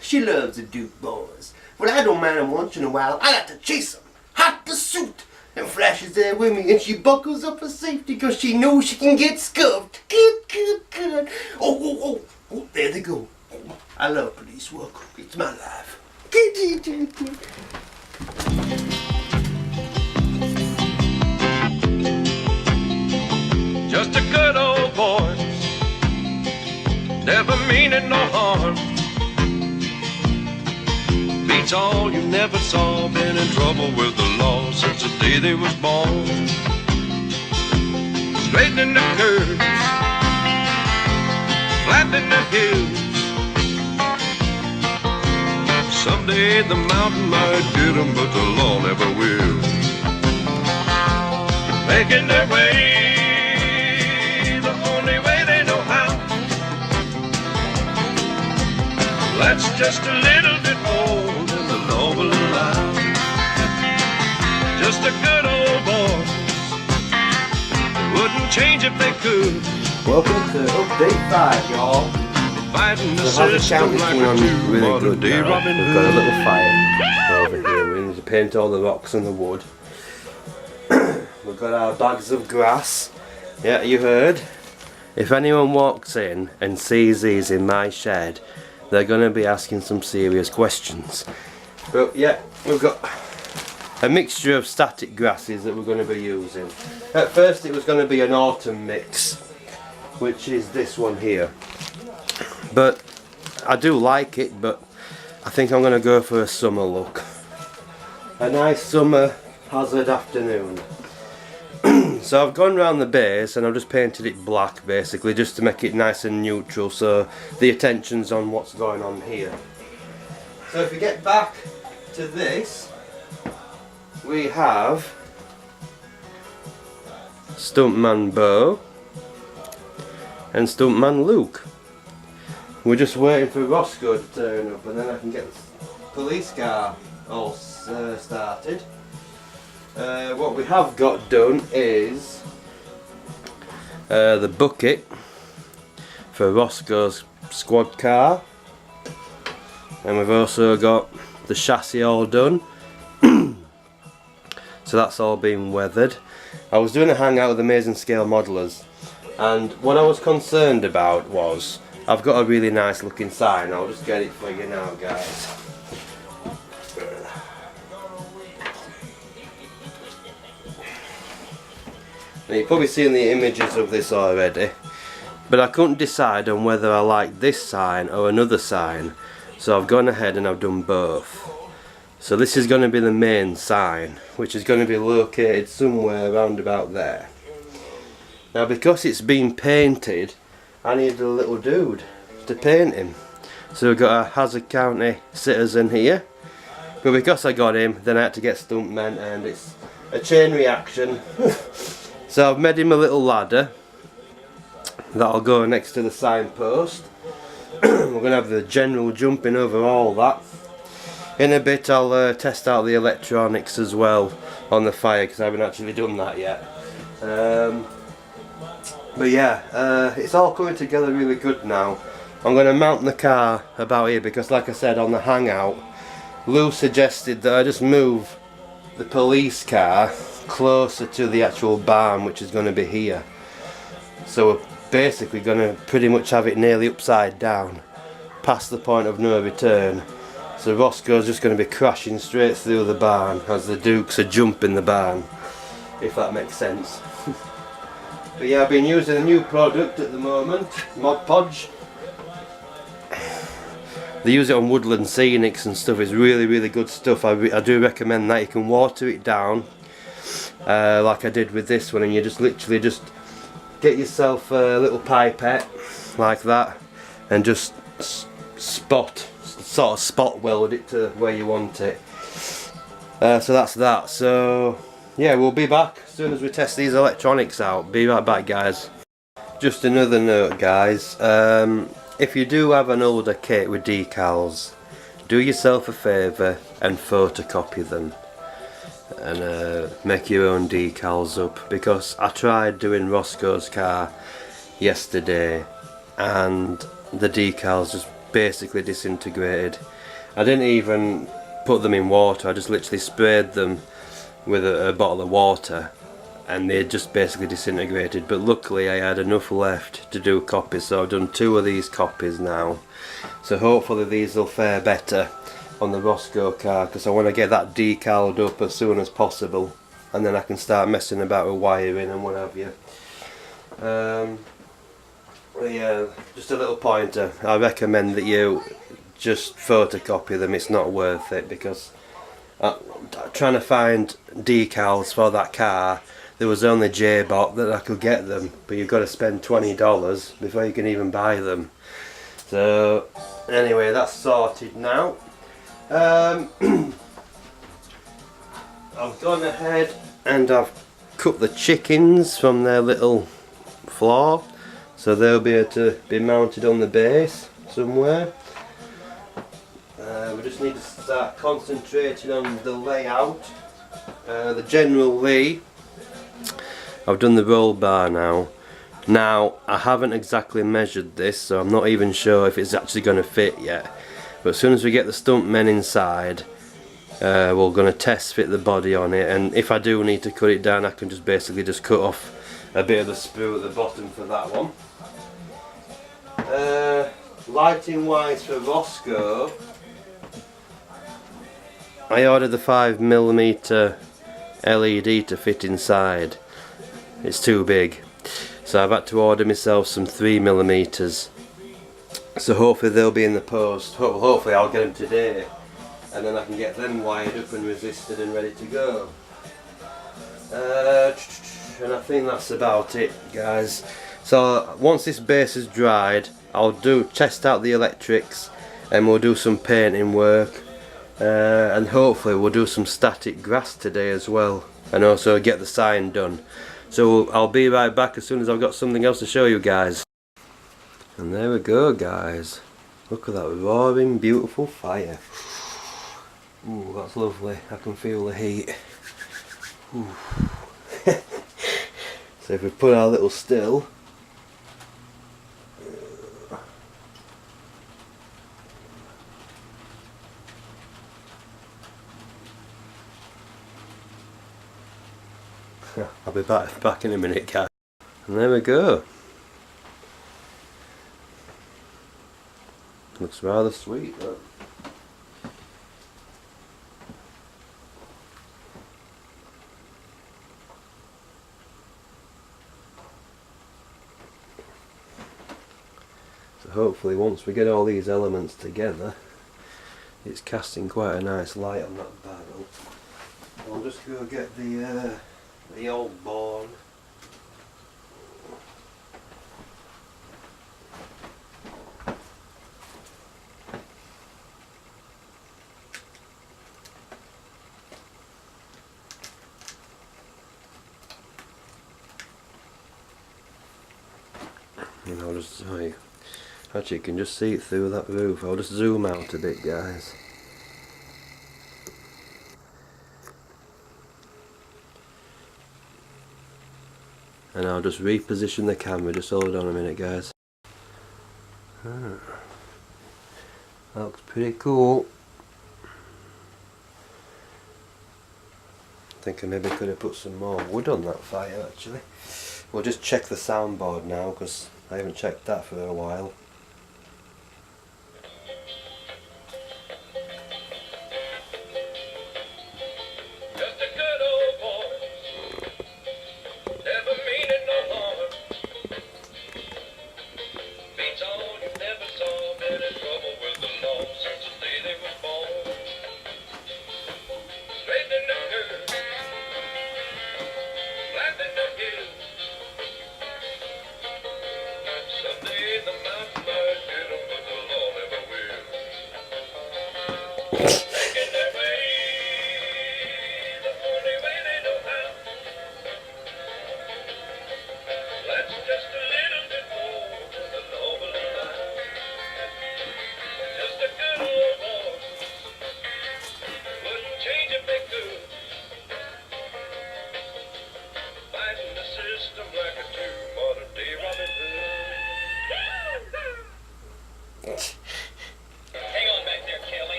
She loves the Duke boys. Well, I don't mind them once in a while. I got to chase them. Hot pursuit. And Flash is there with me, and she buckles up her safety because she knows she can get scuffed. Good. Oh, there they go. I love police work. It's my life. Just a good old boy, never meaning no harm. Beats all you never saw, been in trouble with the law since the day they was born. Straightening the curves, flattening the hills. Someday the mountain might get 'em, but the law never will. Making their way the only way they know how. That's just a little bit more than the law will allow. Just a good old boy, wouldn't change if they could. Welcome to update 5, y'all. Fighting the So system like a really modern good day now. Robin We've got a little fire over here. We need to paint all the rocks and the wood. We've got our bags of grass. Yeah, you heard. If anyone walks in and sees these in my shed, they're going to be asking some serious questions. But yeah, we've got a mixture of static grasses that we're going to be using. At first it was going to be an autumn mix, which is this one here. But I do like it, but I think I'm going to go for a summer look. A nice summer hazard afternoon. So I've gone round the base and I've just painted it black basically, just to make it nice and neutral, so the attention's on what's going on here. So if we get back to this, we have Stuntman Bo and Stuntman Luke. We're just waiting for Rosco to turn up and then I can get the police car all started. What we have got done is the bucket for Roscoe's squad car, and we've also got the chassis all done. So that's all been weathered. I was doing a hangout with Amazing Scale Modelers, and what I was concerned about was I've got a really nice looking sign. I'll just get it for you now, guys. Now you've probably seen the images of this already, but I couldn't decide on whether I liked this sign or another sign, so I've gone ahead and I've done both. So this is going to be the main sign, which is going to be located somewhere around about there. Now because it's been painted, I need a little dude to paint him. So we've got a Hazard County citizen here, but because I got him, then I had to get stuntmen, and it's a chain reaction. So I've made him a little ladder that'll go next to the signpost. We're going to have the general jumping over all that. In a bit I'll test out the electronics as well on the fire, because I haven't actually done that yet. But yeah, it's all coming together really good now. I'm going to mount the car about here because, like I said on the hangout, Lou suggested that I just move the police car closer to the actual barn, which is going to be here. So we're basically going to pretty much have it nearly upside down, past the point of no return. So Roscoe's just going to be crashing straight through the barn as the Dukes are jumping the barn, if that makes sense. But yeah, I've been using a new product at the moment, Mod Podge. They use it on woodland scenics and stuff. It's really good stuff. I do recommend that. You can water it down like I did with this one, and you just literally just get yourself a little pipette like that and just sort of spot weld it to where you want it. So that's that. So yeah, we'll be back as soon as we test these electronics out. Be right back, guys. Just another note, guys. If you do have an older kit with decals, do yourself a favour and photocopy them and make your own decals up, because I tried doing Roscoe's car yesterday and the decals just basically disintegrated. I didn't even put them in water, I just literally sprayed them with a bottle of water and they just basically disintegrated. But luckily I had enough left to do copies, so I've done 2 of these copies now. So hopefully these will fare better on the Rosco car, because I want to get that decaled up as soon as possible, and then I can start messing about with wiring and what have you. Yeah, just a little pointer. I recommend that you just photocopy them. It's not worth it, because I'm trying to find decals for that car. There was only J-Bot that I could get them, but you've got to spend $20 before you can even buy them. So anyway, that's sorted now. I've gone ahead and I've cut the chickens from their little floor, so they'll be able to be mounted on the base somewhere. We just need to start concentrating on the layout, the general lay. I've done the roll bar now. Now I haven't exactly measured this, so I'm not even sure if it's actually going to fit yet. But as soon as we get the stump men inside, we're going to test fit the body on it, and if I do need to cut it down, I can just basically just cut off a bit of the sprue at the bottom for that one. Lighting wise for Rosco, I ordered the 5mm LED to fit inside. It's too big, so I've had to order myself some 3mm. So hopefully they'll be in the post. Hopefully I'll get them today, and then I can get them wired up and resisted and ready to go. And I think that's about it, guys. So once this base is dried, I'll test out the electrics, and we'll do some painting work, and hopefully we'll do some static grass today as well, and also get the sign done. So I'll be right back as soon as I've got something else to show you guys. And there we go, guys. Look at that roaring beautiful fire. Ooh, that's lovely. I can feel the heat. Ooh. So if we put our little still, I'll be back in a minute, guys. And there we go. Looks rather sweet, though. So hopefully once we get all these elements together, it's casting quite a nice light on that barrel. I'll just go get the old bourne. And I'll just actually you can just see it through that roof. I'll just zoom out a bit, guys. And I'll just reposition the camera. Just hold on a minute, guys. That looks pretty cool. I think I maybe could have put some more wood on that fire, actually. We'll just check the soundboard now, because I haven't checked that for a while.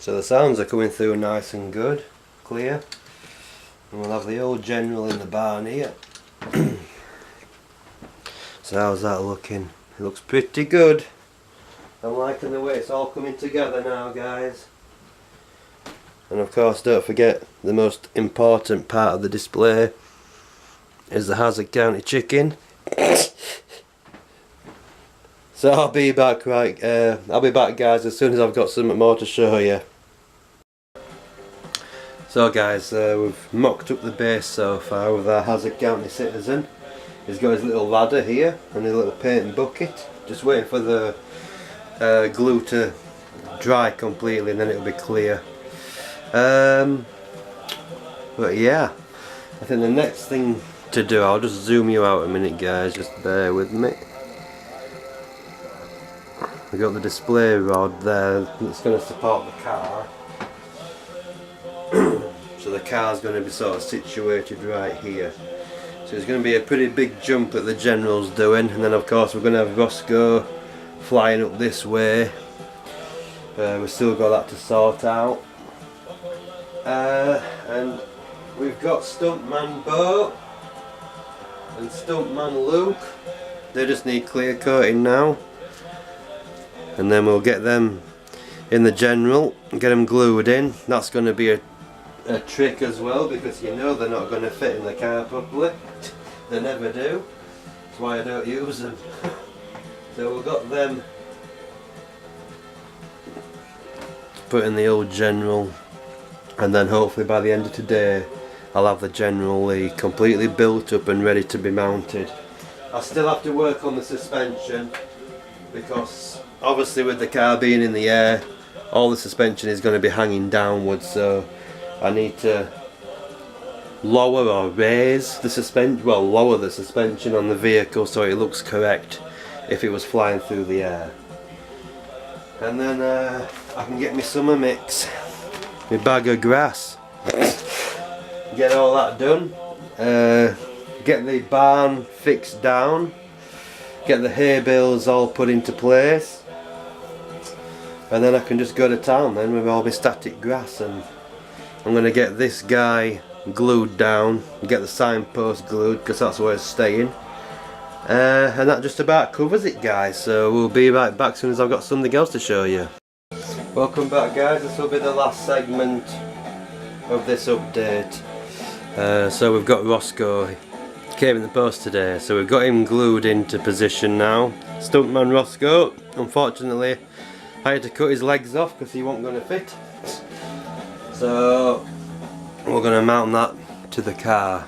So the sounds are coming through nice and good, clear. And we'll have the old general in the barn here. So how's that looking? It looks pretty good. I'm liking the way it's all coming together now, guys. And of course, don't forget the most important part of the display is the Hazard County chicken. So I'll be back, guys, as soon as I've got something more to show you. So guys, we've mocked up the base so far with our Hazard County citizen. He's got his little ladder here and his little painting bucket. Just waiting for the glue to dry completely and then it'll be clear. But yeah, I think the next thing to do, I'll just zoom you out a minute, guys, just bear with me. We've got the display rod there that's going to support the car. So the car's going to be sort of situated right here. So it's going to be a pretty big jump that the general's doing, and then of course we're going to have Rosco flying up this way. We've still got that to sort out. And we've got Stuntman Bo and Stuntman Luke. They just need clear coating now. And then we'll get them in the general and get them glued in. That's going to be a trick as well, because you know they're not going to fit in the car properly. They never do. That's why I don't use them. So we've got them to put in the old general, and then hopefully by the end of today I'll have the general completely built up and ready to be mounted. I still have to work on the suspension, because obviously with the car being in the air, all the suspension is going to be hanging downwards, so I need to lower or raise the suspension, well, lower the suspension on the vehicle so it looks correct if it was flying through the air. And then I can get me summer mix, my bag of grass, get all that done, get the barn fixed down, get the hay bales all put into place, and then I can just go to town then with all my static grass. And I'm going to get this guy glued down, get the signpost glued because that's where it's staying, and that just about covers it, guys. So we'll be right back as soon as I've got something else to show you. Welcome back, guys. This will be the last segment of this update. So we've got Rosco. He came in the post today, so we've got him glued into position now. Stuntman Rosco, unfortunately I had to cut his legs off because he wasn't going to fit. So we're going to mount that to the car.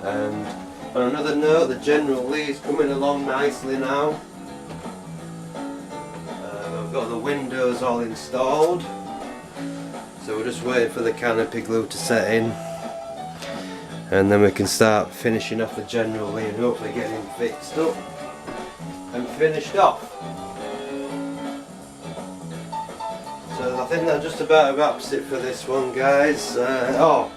And on another note, the General Lee's coming along nicely now. I've got the windows all installed, so we're just waiting for the canopy glue to set in, and then we can start finishing off the General Lee and hopefully getting him fixed up and finished off. So I think that just about wraps it for this one, guys. Oh,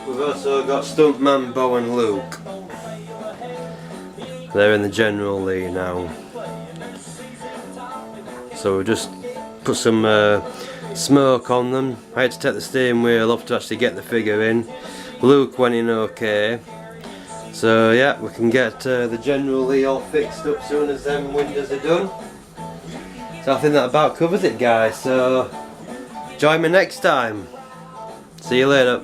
we've also got Stuntman Bo and Luke. They're in the General Lee now. So we'll just put some smoke on them. I had to take the steering wheel off to actually get the figure in. Luke went in okay. So yeah, we can get the General Lee all fixed up soon as them windows are done. So I think that about covers it, guys. So join me next time. See you later.